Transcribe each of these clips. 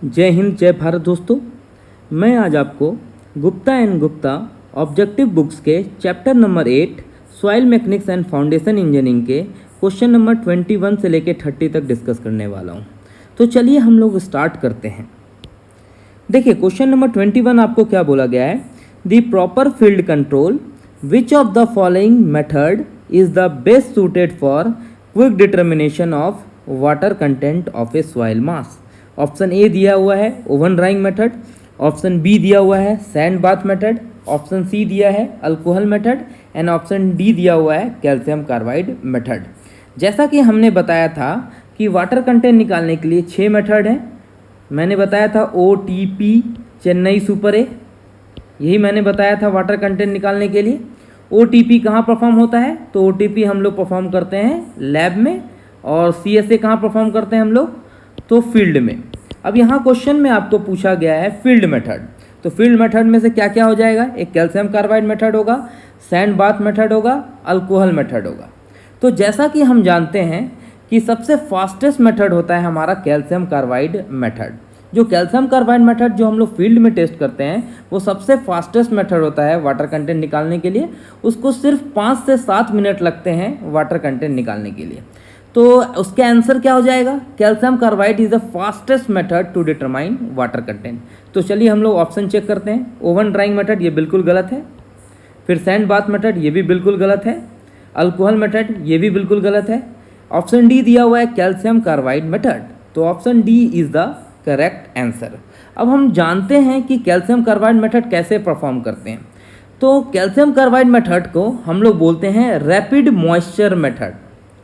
जय हिंद जय भारत दोस्तों। मैं आज आपको Gupta and Gupta objective books के chapter number 8 soil mechanics and foundation engineering के क्वेश्चन नंबर 21 से लेकर 30 तक डिस्कस करने वाला हूं। तो चलिए हम लोग स्टार्ट करते हैं। देखिए क्वेश्चन नंबर 21 आपको क्या बोला गया है, the proper field control which of the following method is the best suited for quick determination of water content of a soil mass. Option A दिया हुआ है oven drying method, option B दिया हुआ है sand bath method, option C दिया है alcohol method and option D दिया हुआ है कैल्शियम कार्बाइड मेथड। जैसा कि हमने बताया था कि वाटर कंटेंट निकालने के लिए 6 मेथड हैं। मैंने बताया था OTP चेन्नई सुपर ए, यही मैंने बताया था वाटर कंटेंट निकालने के लिए। OTP कहाँ परफॉर्म होता है, तो OTP हम लोग परफॉर्म करते हैं लैब में, और CSA कहाँ परफॉर्म करते हैं हम लोग, तो फील्ड में। अब यहाँ क्वेश्चन में आपको पूछा गया है फील्ड मेथड, तो फील्ड मेथड में से क्या क्या हो जाएगा, एक कैल्शियम कार्बाइड मेथड होगा, सैंड बाथ मेथड होगा, अल्कोहल मेथड होगा। तो जैसा कि हम जानते हैं कि सबसे फास्टेस्ट मेथड होता है हमारा कैल्शियम कार्बाइड मेथड। जो कैल्शियम कार्बाइड मेथड जो हम लोग फील्ड में टेस्ट करते हैं वो सबसे फास्टेस्ट मेथड होता है वाटर कंटेंट निकालने के लिए। उसको सिर्फ 5 से 7 मिनट लगते हैं वाटर कंटेंट निकालने के लिए। तो उसका आंसर क्या हो जाएगा, calcium carbide is the fastest method to determine water content. तो चलिए हम लोग ऑप्शन चेक करते हैं। ओवन ड्राइंग मेथड ये बिल्कुल गलत है, फिर सैंड बाथ मेथड ये भी बिल्कुल गलत है, अल्कोहल मेथड ये भी बिल्कुल गलत है, ऑप्शन डी दिया हुआ है कैल्शियम कार्बाइड मेथड। तो option D is the correct answer. अब हम जानते हैं कि कैल्शियम कार्बाइड मेथड कैसे परफॉर्म करते हैं। तो कैल्शियम कार्बाइड मेथड को हम लोग बोलते हैं रैपिड मॉइस्चर मेथड।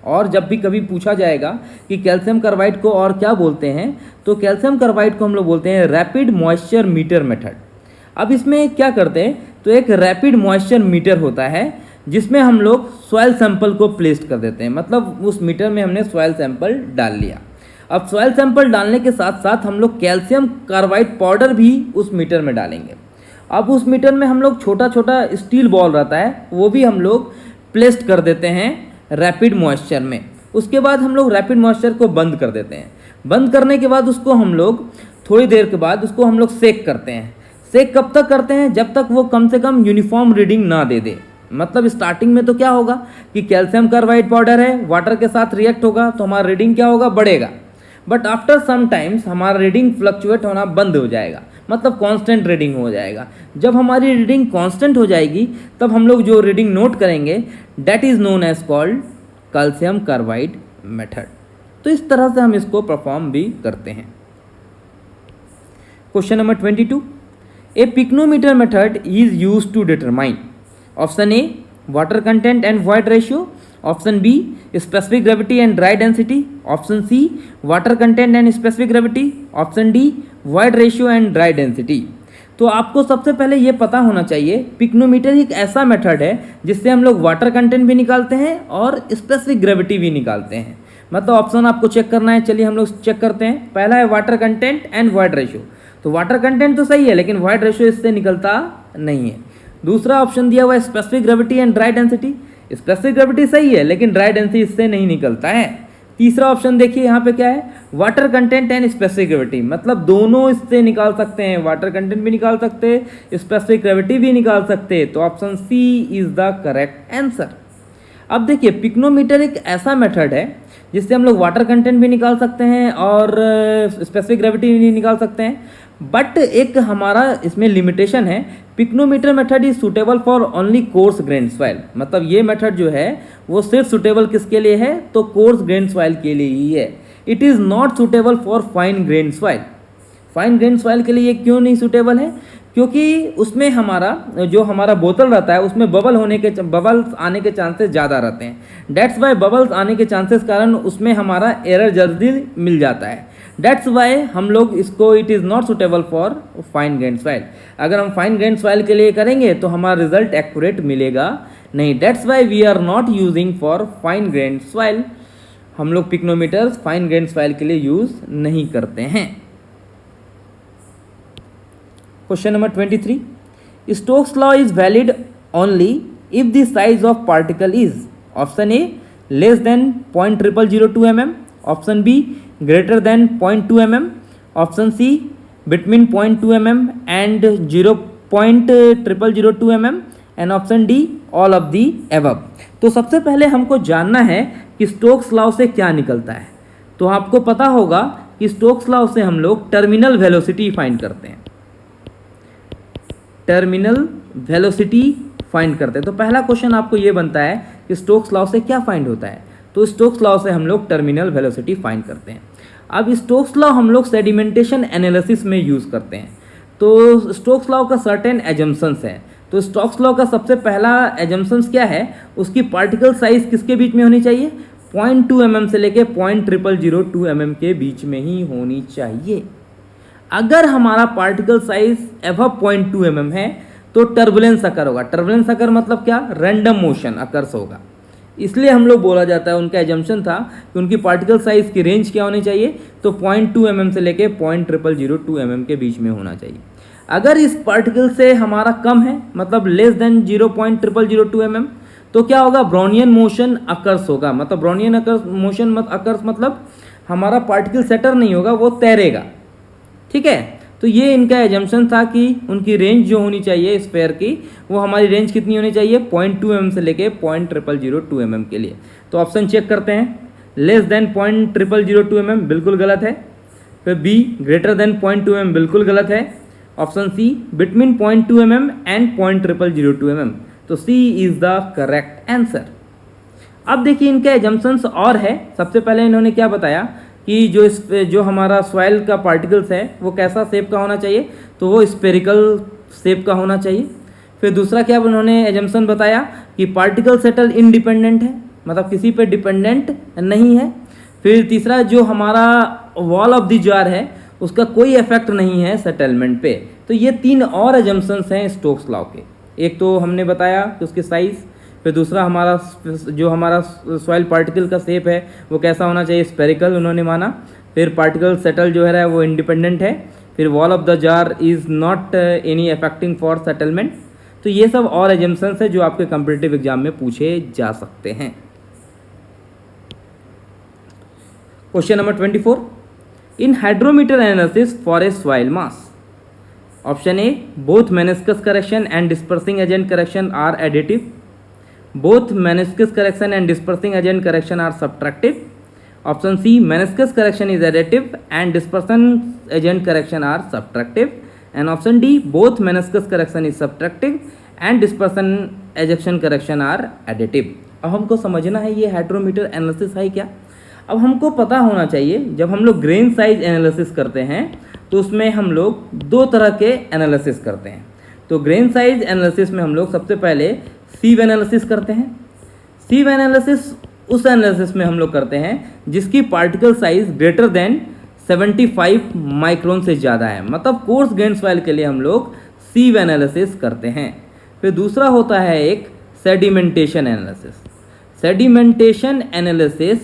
और जब भी कभी पूछा जाएगा कि कैल्शियम कार्बाइड को और क्या बोलते हैं, तो कैल्शियम कार्बाइड को हम लोग बोलते हैं रैपिड मॉइस्चर मीटर मेथड। अब इसमें क्या करते हैं, तो एक रैपिड मॉइस्चर मीटर होता है जिसमें हम लोग सॉइल सैंपल को प्लेस कर देते हैं, मतलब उस मीटर में हमने सॉइल सैंपल डाल लिया। अब सॉइल सैंपल डालने के साथ साथ हम लोग कैल्शियम कार्बाइड पाउडर भी उस मीटर में डालेंगे। अब उस मीटर में हम लोग छोटा छोटा स्टील बॉल रहता है वो भी हम लोग प्लेस्ड कर देते हैं रैपिड मॉइस्चर में। उसके बाद हम लोग रैपिड मॉइस्चर को बंद कर देते हैं। बंद करने के बाद उसको हम लोग थोड़ी देर के बाद उसको हम लोग सेक करते हैं। सेक कब तक करते हैं, जब तक वो कम से कम यूनिफॉर्म रीडिंग ना दे दे। मतलब स्टार्टिंग में तो क्या होगा कि कैल्शियम कार्बाइड पाउडर है, वाटर के साथ रिएक्ट होगा तो हमारा रीडिंग क्या होगा, बढ़ेगा। बट आफ्टर सम टाइम्स हमारा रीडिंग फ्लक्चुएट होना बंद हो जाएगा, मतलब कांस्टेंट रीडिंग हो जाएगा। जब हमारी रीडिंग कांस्टेंट हो जाएगी तब हम लोग जो रीडिंग नोट करेंगे that is known as called calcium carbide method. तो इस तरह से हम इसको परफॉर्म भी करते हैं। Question number 22, a pycnometer method is used to determine. Option A water content and void ratio, option B specific gravity and dry density, option C water content and specific gravity, option D void ratio and dry density. तो आपको सबसे पहले ये पता होना चाहिए pycnometer एक ऐसा मेथड है जिससे हम लोग वाटर कंटेंट भी निकालते हैं और स्पेसिफिक ग्रेविटी भी निकालते हैं। मतलब ऑप्शन आपको चेक करना है, चलिए हम लोग चेक करते हैं। पहला है water content and void ratio, तो वाटर कंटेंट तो सही है लेकिन वॉइड रेशियो इससे निकलता नहीं है। दूसरा ऑप्शन दिया हुआ है specific gravity and dry density, specific gravity सही है लेकिन ड्राई डेंसिटी इससे नहीं निकलता है। तीसरा ऑप्शन देखिए यहाँ पे क्या है, water content and specific gravity, मतलब दोनों इससे निकाल सकते हैं, वाटर कंटेंट भी निकाल सकते हैं, स्पेसिफिक ग्रेविटी भी निकाल सकते हैं। तो option C is the correct answer. अब देखिए पिक्नोमीटर एक ऐसा मेथड है जिससे हम लोग वाटर कंटेंट भी निकाल सकते हैं और स्पेसिफिक ग्रेविटी भी निकाल सकते हैं। बट एक हमारा इसमें लिमिटेशन है, pycnometer method is suitable for only coarse grain soil. मतलब ये मेथड जो है वो सिर्फ सुटेबल किसके लिए है, तो कोर्स ग्रेन सॉइल के लिए ही है। It is not suitable for fine grain soil. Fine grain soil के लिए क्यों नहीं सुटेबल है, क्योंकि उसमें हमारा बोतल रहता है उसमें बबल्स आने के चांसेस ज़्यादा रहते हैं। डेट्स वाई बबल्स आने के चांसेस कारण उसमें हमारा एरर जल्दी मिल जाता है। डेट्स वाई हम लोग इसको it is not suitable for fine grain soil. अगर हम फाइन ग्रेन सॉइल के लिए करेंगे तो हमारा रिजल्ट एक्यूरेट मिलेगा नहीं। That's why we are not using for fine grain soil. हम लोग पिक्नोमीटर्स फाइन ग्रेन सॉइल के लिए यूज़ नहीं करते हैं। Question number 23, Stokes law is valid only if the size of particle is. Option A less than 0.0002 mm, option B greater than 0.2 mm, option C between 0.2 mm and 0.0002 mm and option D all of the above. तो सबसे पहले हमको जानना है कि Stokes law से क्या निकलता है। तो आपको पता होगा कि स्टोक्स लॉ से हम लोग टर्मिनल वेलोसिटी फाइंड करते हैं, टर्मिनल वेलोसिटी फाइंड करते हैं। तो पहला क्वेश्चन आपको ये बनता है कि स्टोक्स लॉ से क्या फाइंड होता है। तो स्टोक्स लॉ से हम लोग टर्मिनल वेलोसिटी फाइंड करते हैं। अब स्टोक्स लॉ हम लोग सेडिमेंटेशन एनालिसिस में यूज़ करते हैं। तो स्टोक्स लॉ का सर्टेन एजम्पशंस है। तो स्टोक्स लॉ का सबसे पहला एजम्पशंस क्या है, उसकी पार्टिकल साइज किसके बीच में होनी चाहिए, 0.2 mm से लेके 0.0002 mm के बीच में ही होनी चाहिए। अगर हमारा पार्टिकल साइज एबव 0.2 mm है तो टर्बुलेंस अकर होगा। टर्बुलेंस अकर मतलब क्या, रैंडम मोशन अकर्स होगा। इसलिए हम लोग बोला जाता है, उनका एजम्पशन था कि उनकी पार्टिकल साइज की रेंज क्या होनी चाहिए, तो 0.2 mm से लेके 0.0002 mm के बीच में होना चाहिए। अगर इस पार्टिकल से हमारा कम है, मतलब लेस देन 0.0002 mm, तो क्या होगा, ब्राउनियन मोशन अकर्स होगा। मतलब ब्राउनियन मोशन अकर्स मतलब हमारा पार्टिकल सेटर नहीं होगा, वो तैरेगा। ठीक है, तो ये इनका एजम्पशन था कि उनकी रेंज जो होनी चाहिए स्फेयर की, वो हमारी रेंज कितनी होनी चाहिए, 0.2 mm से लेके 0.0002 mm के लिए। तो ऑप्शन चेक करते हैं, लेस देन 0.0002 mm बिल्कुल गलत है। फिर बी ग्रेटर देन 0.2 mm बिल्कुल गलत है। Option C between 0.2 mm and 0.0002 mm। तो C is the correct answer. अब देखिए इनके एजम्पशंस और है। सबसे पहले इन्होंने क्या बताया कि जो हमारा सॉइल का पार्टिकल्स है वो कैसा शेप का होना चाहिए, तो वो स्फेरिकल शेप का होना चाहिए। फिर दूसरा क्या उन्होंने एजम्पशन बताया कि पार्टिकल सेटल इंडिपेंडेंट है, मतलब किसी पे डिपेंडेंट नहीं है। फिर तीसरा जो हमारा वॉल ऑफ द जार है उसका कोई इफेक्ट नहीं है सेटलमेंट पे। तो ये तीन और एजम्पशंस हैं स्टोक्स लॉ के। एक तो हमने बताया कि उसकी साइज़, फिर दूसरा हमारा जो हमारा सॉइल पार्टिकल का शेप है वो कैसा होना चाहिए, स्पेरिकल उन्होंने माना। फिर पार्टिकल सेटल जो है वो इंडिपेंडेंट है। फिर wall of the jar is not any affecting for settlement. तो ये सब और एजम्पशंस है जो आपके कॉम्पिटिटिव एग्जाम में पूछे जा सकते हैं। Question number 24, in hydrometer analysis for a soil mass. Option A both meniscus correction and dispersing agent correction are additive, both meniscus correction and dispersing agent correction are subtractive. Option C meniscus correction is additive and dispersion agent correction are subtractive. And option D both meniscus correction is subtractive and dispersion ejection correction are additive. अब हमको समझना है ये hydrometer analysis है क्या। अब हमको पता होना चाहिए, जब हम लोग ग्रेन साइज एनालिसिस करते हैं तो उसमें हम लोग दो तरह के एनालिसिस करते हैं। तो ग्रेन साइज एनालिसिस में हम लोग सबसे पहले सीव एनालिसिस करते हैं। सीव एनालिसिस उस एनालिसिस में हम लोग करते हैं जिसकी particle size greater than 75 micron से ज़्यादा है, मतलब कोर्स ग्रेन सॉइल के लिए हम लोग सीव एनालिसिस करते हैं। फिर दूसरा होता है एक सेडिमेंटेशन एनालिसिस। सेडिमेंटेशन एनालिसिस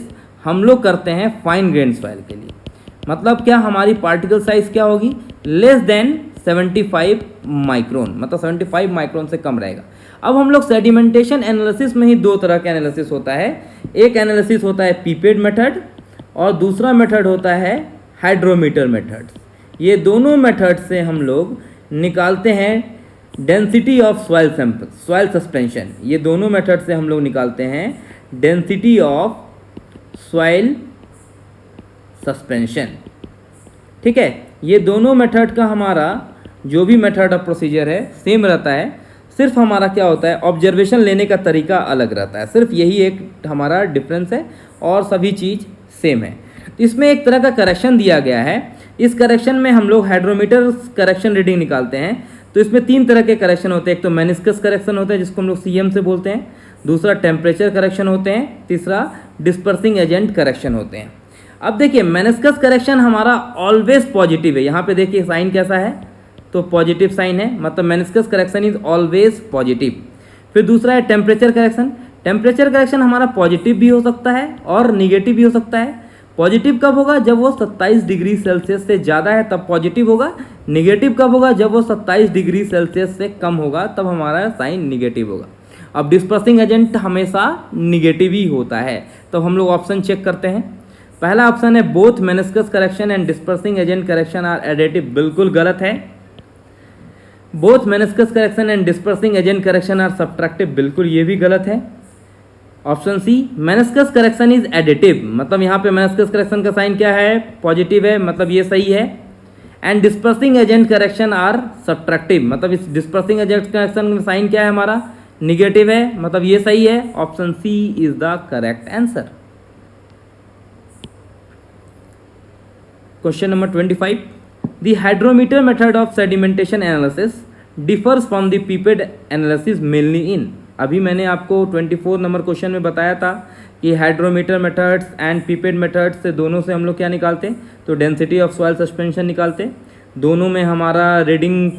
हम लोग करते हैं फाइन ग्रेन सॉइल के लिए। मतलब क्या, हमारी पार्टिकल साइज क्या होगी, लेस देन 75 माइक्रोन, मतलब 75 माइक्रोन से कम रहेगा। अब हम लोग सेडिमेंटेशन एनालिसिस में ही दो तरह का एनालिसिस होता है। एक एनालिसिस होता है पीपेड मेथड और दूसरा मेथड होता है हाइड्रोमीटर मेथड। ये दोनों मेथड से हम लोग निकालते हैं density of soil sample, soil suspension. ये दोनों मेथड से हम लोग निकालते हैं डेंसिटी ऑफ सॉइल सस्पेंशन। ठीक है, ये दोनों मेथड का हमारा जो भी मेथड ऑफ प्रोसीजर है सेम रहता है, सिर्फ हमारा क्या होता है, ऑब्जर्वेशन लेने का तरीका अलग रहता है। सिर्फ यही एक हमारा डिफरेंस है और सभी चीज़ सेम है। इसमें एक तरह का करेक्शन दिया गया है। इस करेक्शन में हम लोग हाइड्रोमीटर करेक्शन रीडिंग निकालते हैं। तो इसमें तीन तरह के करेक्शन होते हैं। एक तो मेनिस्कस करेक्शन होता है जिसको हम लोग CM से बोलते हैं, दूसरा टेम्परेचर करेक्शन होते हैं, तीसरा डिस्पर्सिंग एजेंट करेक्शन होते हैं। अब देखिए मेनिस्कस करेक्शन हमारा ऑलवेज पॉजिटिव है। यहाँ पे देखिए साइन कैसा है, तो पॉजिटिव साइन है, मतलब meniscus correction is always positive. फिर दूसरा है टेम्परेचर करेक्शन। टेम्परेचर करेक्शन हमारा पॉजिटिव भी हो सकता है और निगेटिव भी हो सकता है। पॉजिटिव कब होगा, जब वो 27 डिग्री सेल्सियस से ज़्यादा है तब पॉजिटिव होगा। निगेटिव कब होगा, जब वो 27 डिग्री सेल्सियस से कम होगा तब हमारा साइन निगेटिव होगा। अब डिस्पर्सिंग एजेंट हमेशा निगेटिव ही होता है। तो हम लोग ऑप्शन चेक करते हैं। पहला ऑप्शन है both meniscus correction and dispersing agent correction are additive, बिल्कुल गलत है। Both meniscus correction and dispersing agent correction are subtractive, बिल्कुल ये भी गलत है। Option C meniscus correction is additive, मतलब यहाँ पे मेनिस्कस करेक्शन का साइन क्या है, पॉजिटिव है, मतलब ये सही है। And dispersing agent correction are subtractive, मतलब इस डिस्पर्सिंग एजेंट करेक्शन में साइन क्या है हमारा, निगेटिव है, मतलब ये सही है। Option C is the correct answer. Question number 25, the hydrometer method of sedimentation analysis differs from the pipette analysis mainly in. अभी मैंने आपको 24 नंबर क्वेश्चन में बताया था कि हाइड्रोमीटर मेथड्स एंड पीपेड मेथड्स से दोनों से हम लोग क्या निकालते हैं, तो डेंसिटी ऑफ सॉइल सस्पेंशन निकालते हैं। दोनों में हमारा रीडिंग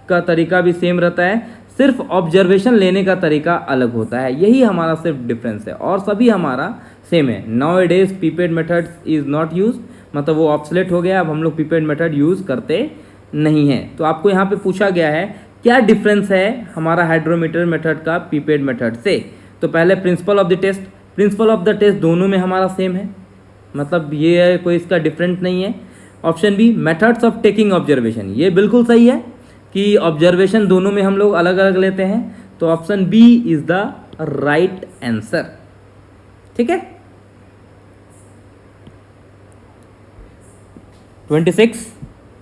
का तरीका भी सेम रहता है, सिर्फ ऑब्जर्वेशन लेने का तरीका अलग होता है, यही हमारा सिर्फ डिफरेंस है, और सभी हमारा सेम है। Nowadays pipette methods is not use, मतलब वो ऑब्सलेट हो गया, अब हम लोग पीपेड मेथड यूज़ करते नहीं हैं। तो आपको यहाँ पे पूछा गया है क्या डिफरेंस है हमारा हाइड्रोमीटर मेथड का पीपेड मेथड से। तो पहले principle of the test, principle of the test दोनों में हमारा सेम है, मतलब ये है कोई इसका डिफरेंट नहीं है। Option B methods of taking observation, ये बिल्कुल सही है कि ऑब्जर्वेशन दोनों में हम लोग अलग अलग लेते हैं, तो option B is the right answer. ठीक है। 26,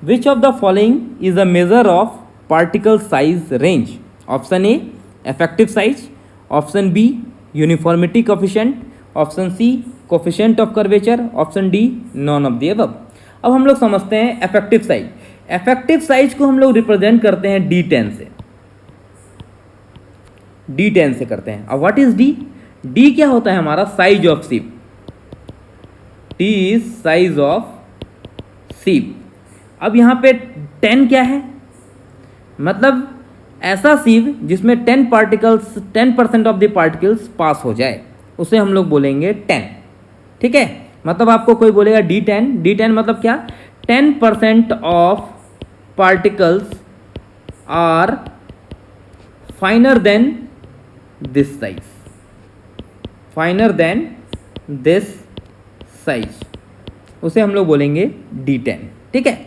which of the following is a measure of particle size range. Option A effective size, option B uniformity coefficient, option C coefficient of curvature, option D none of the above. अब हम लोग समझते हैं effective size. Effective size को हम लोग represent करते हैं D10 से, D10 से करते हैं। अब व्हाट इज डी, डी क्या होता है हमारा, साइज ऑफ सीप, टी इज साइज ऑफ सीप। अब यहाँ पे 10 क्या है, मतलब ऐसा सीव जिसमें 10% ऑफ द पार्टिकल्स पास हो जाए, उसे हम लोग बोलेंगे 10। ठीक है, मतलब आपको कोई बोलेगा D10, D10 मतलब क्या, 10% of particles are finer than this size, finer than this size, उसे हम लोग बोलेंगे D10। ठीक है।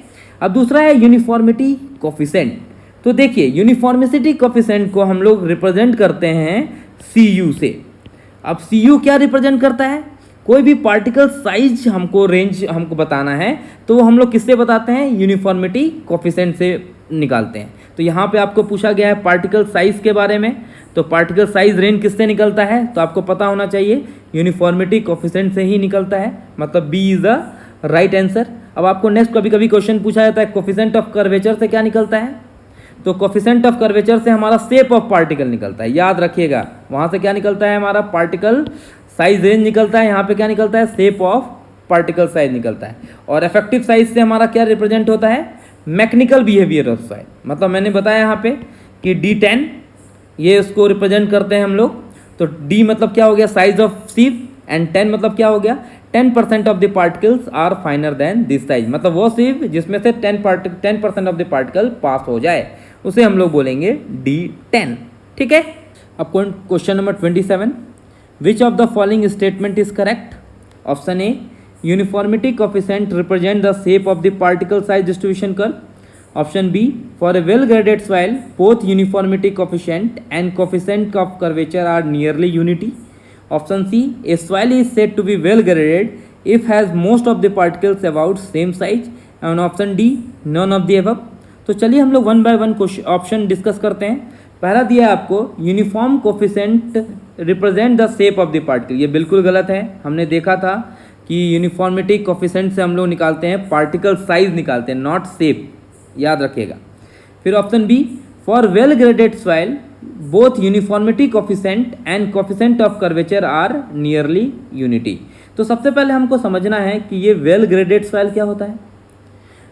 अब दूसरा है यूनिफॉर्मिटी कोफिशिएंट। तो देखिए यूनिफॉर्मिटी कोफिशिएंट को हम लोग रिप्रेजेंट करते हैं CU से। अब CU क्या रिप्रेजेंट करता है, कोई भी पार्टिकल साइज हमको रेंज हमको बताना है तो वो हम लोग किससे बताते हैं, यूनिफॉर्मिटी कोफिशिएंट से निकालते हैं। तो यहाँ पे आपको पूछा गया है पार्टिकल साइज के बारे में, तो पार्टिकल साइज रेंज किससे निकलता है, तो आपको पता होना चाहिए यूनिफॉर्मिटी कोफिशिएंट से ही निकलता है, मतलब B is the right answer. अब आपको नेक्स्ट कभी कभी क्वेश्चन पूछा जाता है कोफिशिएंट ऑफ कर्वेचर से क्या निकलता है, तो कोफिशिएंट ऑफ कर्वेचर से हमारा शेप ऑफ पार्टिकल निकलता है, याद रखिएगा। वहाँ से क्या निकलता है हमारा पार्टिकल साइज रेंज निकलता है, यहाँ पे क्या निकलता है, शेप ऑफ पार्टिकल साइज निकलता है। और इफेक्टिव साइज से हमारा क्या रिप्रेजेंट होता है, मैकेनिकल बिहेवियर ऑफ सॉइल, मतलब मैंने बताया यहाँ पे कि D10 ये उसको रिप्रेजेंट करते हैं हम लोग। तो D मतलब क्या हो गया, साइज ऑफ सीप, एंड 10 मतलब क्या हो गया, 10% of the particles are finer than this size, मतलब वो सीप जिसमें से 10% ऑफ द पार्टिकल पास हो जाए, उसे हम लोग बोलेंगे D10। ठीक है। अब question number 27, which of the following statement is correct. Option A uniformity coefficient represent the shape of the particle size distribution curve, option B for a well graded soil both uniformity coefficient and coefficient of curvature are nearly unity, option C a soil is said to be well graded if has most of the particles about same size, and option D none of the above. तो चलिए हम लोग one by one option discuss करते हैं। पहला दिया है आपको uniform coefficient represent the shape of the particle, ये बिल्कुल गलत है। हमने देखा था कि यूनिफॉर्मिटी कोफिशिएंट से हम लोग निकालते हैं पार्टिकल साइज निकालते हैं, नॉट शेप, याद रखिएगा। फिर option B for well graded soil both uniformity coefficient and coefficient of curvature are nearly unity. तो सबसे पहले हमको समझना है कि ये वेल ग्रेडेड सॉइल क्या होता है।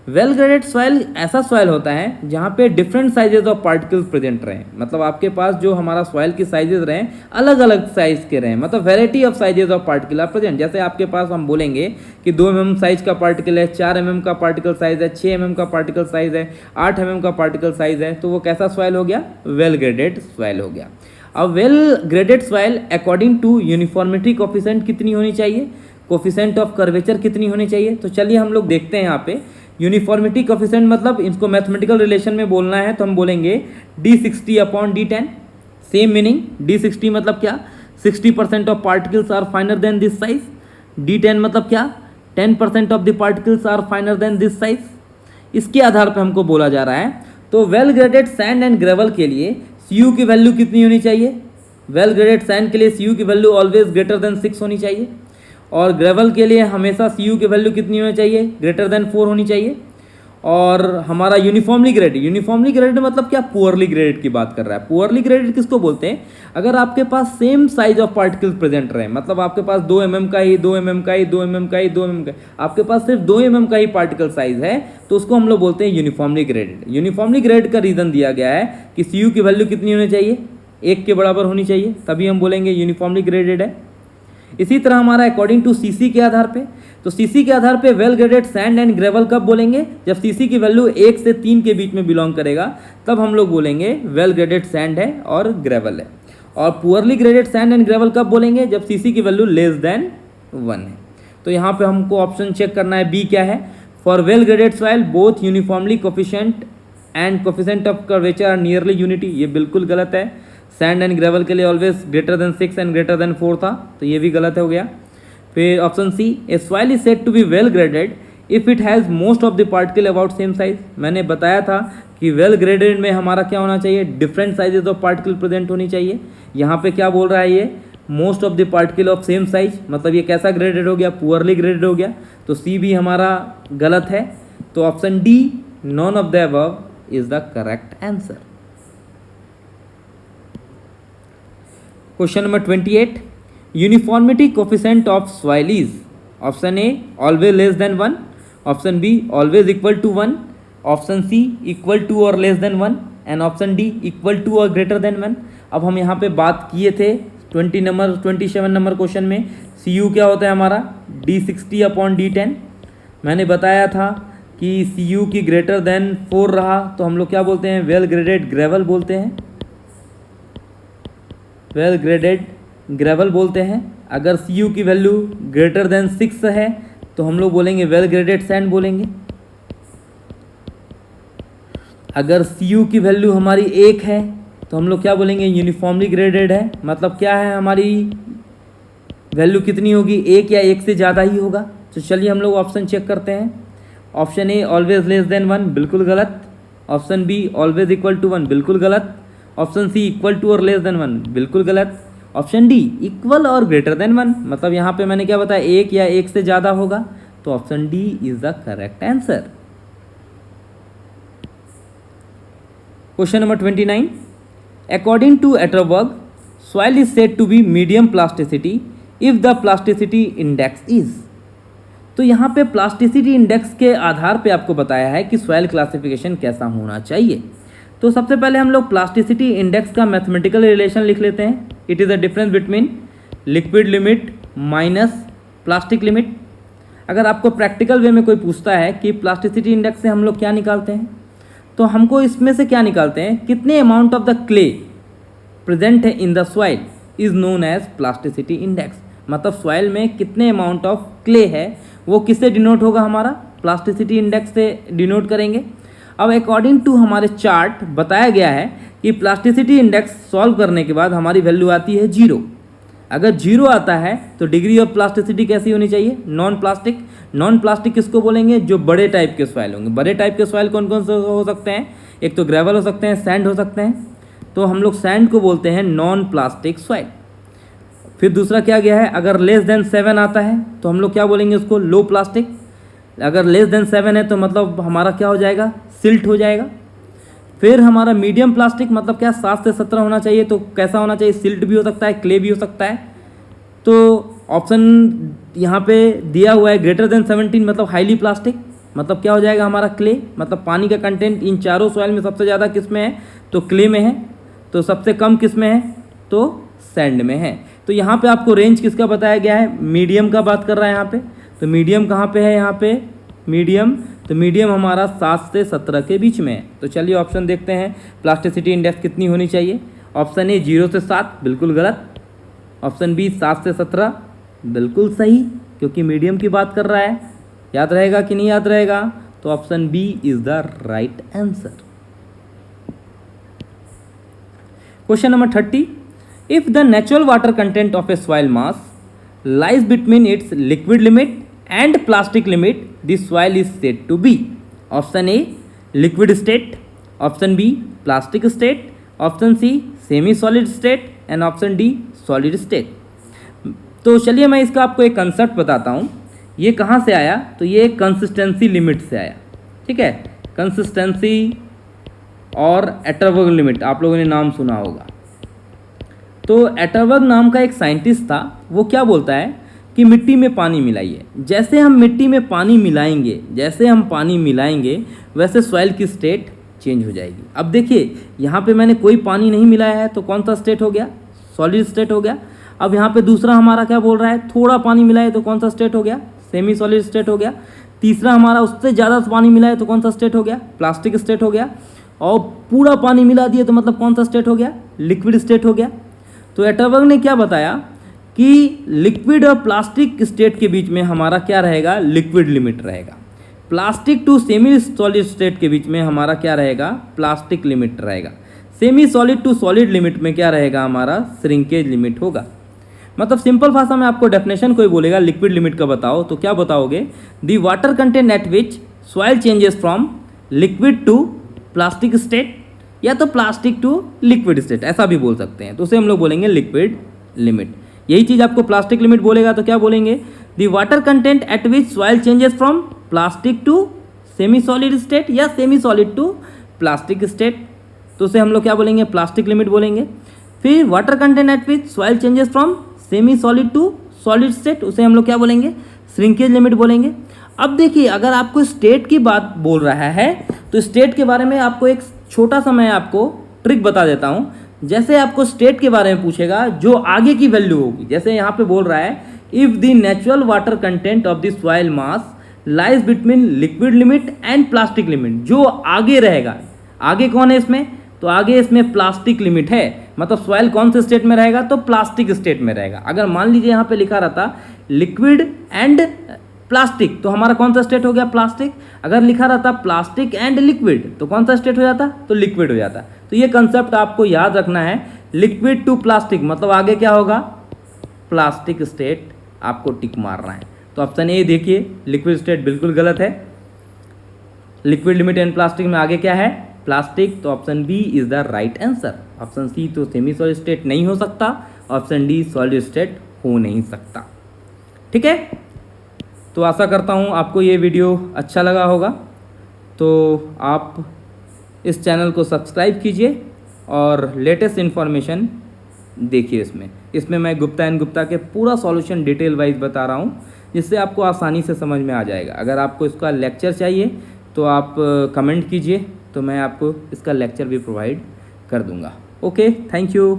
वेल ग्रेडेड सॉइल ऐसा सॉइल होता है जहाँ पे different sizes of particles present रहें, मतलब आपके पास जो हमारा सॉइल की साइजेज रहें अलग अलग साइज के रहें, मतलब variety of sizes of particle are present. जैसे आपके पास हम बोलेंगे कि 2 mm साइज का पार्टिकल है, 4 mm का पार्टिकल साइज है, 6 mm का पार्टिकल साइज है, 8 mm का पार्टिकल साइज है, तो वो कैसा सॉइल हो गया, वेल ग्रेडेड सॉइल हो गया। अब well graded soil according to uniformity coefficient कितनी होनी चाहिए, कोफिशिएंट ऑफ कर्वेचर कितनी होनी चाहिए। तो चलिए हम लोग देखते हैं यहाँ पे यूनिफॉर्मिटी कोफिशिएंट, मतलब इसको मैथमेटिकल रिलेशन में बोलना है तो हम बोलेंगे D60/D10। सेम मीनिंग, D60 मतलब क्या, 60% of particles are finer than this size. D10 मतलब क्या, 10% of the particles are finer than this size. इसके आधार पर हमको बोला जा रहा है। तो well graded sand and gravel के लिए Cu की वैल्यू कितनी होनी चाहिए। वेल ग्रेडेड सैंड के लिए Cu की वैल्यू ऑलवेज ग्रेटर देन 6 होनी चाहिए, और ग्रेवल के लिए हमेशा Cu की वैल्यू कितनी होनी चाहिए, ग्रेटर देन 4 होनी चाहिए। और हमारा यूनिफॉर्मली ग्रेडेड मतलब क्या, पुअरली ग्रेडेड की बात कर रहा है। पुअरली ग्रेडेड किसको बोलते हैं, अगर आपके पास same size of particles present रहे, मतलब आपके पास 2 mm का ही, 2 mm का ही, 2 mm का ही, 2 mm का, आपके पास सिर्फ 2 mm का ही पार्टिकल साइज है, तो उसको हम लोग बोलते हैं यूनिफॉर्मली ग्रेडेड। यूनिफॉर्मली ग्रेडेड का रीजन दिया गया है कि Cu की वैल्यू कितनी होनी चाहिए, 1 के बराबर होनी चाहिए, तभी हम बोलेंगे यूनिफॉर्मली ग्रेडेड है। इसी तरह हमारा अकॉर्डिंग टू सीसी के आधार पे, तो सीसी के आधार पे well graded sand and gravel कब बोलेंगे, जब सीसी की वैल्यू 1 से 3 के बीच में बिलोंग करेगा, तब हम लोग बोलेंगे वेल ग्रेडेड सैंड है और ग्रेवल है। और poorly graded sand and gravel कब बोलेंगे, जब सीसी की वैल्यू लेस देन 1 है। तो यहाँ पे हमको ऑप्शन चेक करना है, बी क्या है, for well graded soil both uniformly coefficient and coefficient of curvature are nearly unity. ये बिल्कुल गलत है। सैंड एंड ग्रेवल के लिए always greater than 6 and greater than 4 था, तो ये भी गलत हो गया। फिर option C, a soil is said to be well graded if it has most of the particle about same size. मैंने बताया था कि वेल ग्रेडेड में हमारा क्या होना चाहिए, different sizes of particle present होनी चाहिए। यहाँ पे क्या बोल रहा है ये, most of the particle of same size, मतलब ये कैसा ग्रेडेड हो गया, पुअरली ग्रेडेड हो गया। तो सी भी हमारा गलत है। तो option D, none of the above is the correct answer. Question number 28, uniformity coefficient of soil is, option A always less than 1, option B always equal to 1, option C equal to और less than 1, and option D equal to और greater than 1। अब हम यहाँ पे बात किए थे 27 number question में, Cu क्या होता है हमारा, D60/D10। मैंने बताया था कि Cu की ग्रेटर देन 4 रहा तो हम लोग क्या बोलते हैं, वेल ग्रेडेड ग्रेवल बोलते हैं, वेल ग्रेडेड ग्रेवल बोलते हैं। अगर Cu की वैल्यू ग्रेटर देन 6 है तो हम लोग बोलेंगे वेल ग्रेडेड सैंड बोलेंगे। अगर Cu की वैल्यू हमारी 1 है तो हम लोग क्या बोलेंगे, यूनिफॉर्मली ग्रेडेड है। मतलब क्या है, हमारी वैल्यू कितनी होगी, 1 या 1 से ज़्यादा ही होगा। तो चलिए हम लोग ऑप्शन चेक करते हैं। Option A always less than 1, बिल्कुल गलत। Option B always equal to 1, बिल्कुल गलत। ऑप्शन सी इक्वल टू और लेस देन 1, बिल्कुल गलत। ऑप्शन डी इक्वल और ग्रेटर देन 1, मतलब यहाँ पे मैंने क्या बताया, 1 या 1 से ज़्यादा होगा। तो option D is the correct answer. Question number 29, according to Atterberg soil is said to be medium plasticity if the plasticity index is. तो यहाँ पे प्लास्टिसिटी इंडेक्स के आधार पे आपको बताया है कि सॉइल क्लासिफिकेशन कैसा होना चाहिए। तो सबसे पहले हम लोग प्लास्टिसिटी इंडेक्स का मैथमेटिकल रिलेशन लिख लेते हैं। It is a difference between liquid limit minus plastic limit. अगर आपको प्रैक्टिकल वे में कोई पूछता है कि प्लास्टिसिटी इंडेक्स से हम लोग क्या निकालते हैं, तो हमको इसमें से क्या निकालते हैं, कितने amount of the clay present है in the soil is known as plasticity index. मतलब सॉइल में कितने अमाउंट ऑफ क्ले है वो किससे डिनोट होगा, हमारा प्लास्टिसिटी इंडेक्स से डिनोट करेंगे। अब अकॉर्डिंग टू हमारे चार्ट बताया गया है कि प्लास्टिसिटी इंडेक्स सॉल्व करने के बाद हमारी वैल्यू आती है 0। अगर 0 आता है तो डिग्री ऑफ प्लास्टिसिटी कैसी होनी चाहिए, नॉन प्लास्टिक। नॉन प्लास्टिक किसको बोलेंगे, जो बड़े टाइप के सॉइल होंगे। बड़े टाइप के सॉइल कौन कौन से हो सकते हैं, एक तो ग्रेवल हो सकते हैं, सैंड हो सकते हैं। तो हम लोग सैंड को बोलते हैं नॉन प्लास्टिक सॉइल। फिर दूसरा क्या गया है, अगर लेस देन 7 आता है तो हम लोग क्या बोलेंगे उसको, लो प्लास्टिक। अगर लेस देन 7 है तो मतलब हमारा क्या हो जाएगा, सिल्ट हो जाएगा। फिर हमारा मीडियम प्लास्टिक मतलब क्या, 7 से 17 होना चाहिए। तो कैसा होना चाहिए, सिल्ट भी हो सकता है, क्ले भी हो सकता है। तो ऑप्शन यहाँ पे दिया हुआ है ग्रेटर देन 17 मतलब हाईली प्लास्टिक, मतलब क्या हो जाएगा हमारा क्ले। मतलब पानी का कंटेंट इन चारों सॉइल में सबसे ज़्यादा किस में है, तो क्ले में है। तो सबसे कम किस में है, तो सैंड में है। तो यहाँ पे आपको रेंज किसका बताया गया है, मीडियम का बात कर रहा है यहाँ पे। तो मीडियम कहाँ पे है, यहाँ पे मीडियम। तो मीडियम हमारा 7 से 17 के बीच में है। तो चलिए ऑप्शन देखते हैं, प्लास्टिसिटी इंडेक्स कितनी होनी चाहिए। ऑप्शन ए 0 से 7, बिल्कुल गलत। ऑप्शन बी 7 से 17, बिल्कुल सही। क्योंकि मीडियम की बात कर रहा है। याद रहेगा कि नहीं याद रहेगा? तो option B is the right answer. Question number 30, if the natural water content of a soil mass lies between its liquid limit and plastic limit, the soil is said to be option A liquid state, option B plastic state, option C semi solid state and option D solid state। तो चलिए मैं इसका आपको एक concept बताता हूँ। ये कहाँ से आया? तो ये कंसिस्टेंसी लिमिट से आया। ठीक है, कंसिस्टेंसी और एटरबर्ग लिमिट आप लोगों ने नाम सुना होगा। तो एटरबर्ग नाम का एक साइंटिस्ट था, वो क्या बोलता है कि मिट्टी में पानी मिलाइए। जैसे हम मिट्टी में पानी मिलाएंगे वैसे सॉइल की स्टेट चेंज हो जाएगी। अब देखिए यहाँ पे मैंने कोई पानी नहीं मिलाया है तो कौन सा स्टेट हो गया? सॉलिड स्टेट हो गया। अब यहाँ पे दूसरा हमारा क्या बोल रहा है? थोड़ा पानी मिलाए तो कौन सा स्टेट हो गया? सेमी सॉलिड स्टेट हो गया। तीसरा हमारा उससे ज़्यादा पानी मिलाए तो कौन सा स्टेट हो गया? प्लास्टिक स्टेट हो गया। और पूरा पानी मिला दिए तो मतलब कौन सा स्टेट हो गया? लिक्विड स्टेट हो गया। तो एटरबर्ग ने क्या बताया कि लिक्विड और प्लास्टिक स्टेट के बीच में हमारा क्या रहेगा? लिक्विड लिमिट रहेगा। Plastic to semi solid state के बीच में हमारा क्या रहेगा? प्लास्टिक लिमिट रहेगा। Semi solid to solid limit में क्या रहेगा? हमारा श्रिंकेज लिमिट होगा। मतलब सिंपल भाषा में आपको डेफिनेशन कोई बोलेगा लिक्विड लिमिट का बताओ तो क्या बताओगे? The water content at which soil changes from liquid to plastic state या तो प्लास्टिक टू लिक्विड स्टेट, ऐसा भी बोल सकते हैं। तो उसे हम लोग बोलेंगे लिक्विड लिमिट। यही चीज़ आपको प्लास्टिक लिमिट बोलेगा तो क्या बोलेंगे? The water content at which soil changes from plastic to semi solid state या semi solid to plastic state, तो उसे हम लोग क्या बोलेंगे? प्लास्टिक लिमिट बोलेंगे। फिर water content at which soil changes from semi solid to solid state, उसे हम लोग क्या बोलेंगे? श्रिंकेज लिमिट बोलेंगे। अब देखिए अगर आपको स्टेट की बात बोल रहा है तो स्टेट के बारे में आपको एक छोटा सा मैं आपको ट्रिक बता देता हूँ। जैसे आपको स्टेट के बारे में पूछेगा जो आगे की वैल्यू होगी, जैसे यहाँ पे बोल रहा है if the natural water content of the soil mass lies between liquid limit and plastic limit, जो आगे रहेगा। आगे कौन है इसमें? तो आगे इसमें प्लास्टिक लिमिट है। मतलब सॉइल कौन से स्टेट में रहेगा? तो प्लास्टिक स्टेट में रहेगा। अगर मान लीजिए यहाँ पे लिखा रहता लिक्विड एंड प्लास्टिक तो हमारा कौन सा स्टेट हो गया? प्लास्टिक। अगर लिखा रहता प्लास्टिक एंड लिक्विड तो कौन सा स्टेट हो जाता? तो लिक्विड हो जाता। तो ये कंसेप्ट आपको याद रखना है, लिक्विड टू प्लास्टिक मतलब आगे क्या होगा? प्लास्टिक स्टेट आपको टिक मारना है। तो ऑप्शन ए देखिए लिक्विड स्टेट बिल्कुल गलत है। लिक्विड लिमिट एंड प्लास्टिक में आगे क्या है? प्लास्टिक। तो option B is the right answer. Option C तो सेमी सॉलिड स्टेट नहीं हो सकता, ऑप्शन डी सॉलिड स्टेट हो नहीं सकता। ठीक है, तो आशा करता हूँ आपको ये वीडियो अच्छा लगा होगा। तो आप इस चैनल को सब्सक्राइब कीजिए और लेटेस्ट इन्फॉर्मेशन देखिए। इसमें मैं गुप्ता एंड गुप्ता के पूरा सॉल्यूशन डिटेल वाइज बता रहा हूँ, जिससे आपको आसानी से समझ में आ जाएगा। अगर आपको इसका लेक्चर चाहिए तो आप कमेंट कीजिए, तो मैं आपको इसका लेक्चर भी प्रोवाइड कर दूँगा। Okay, thank you.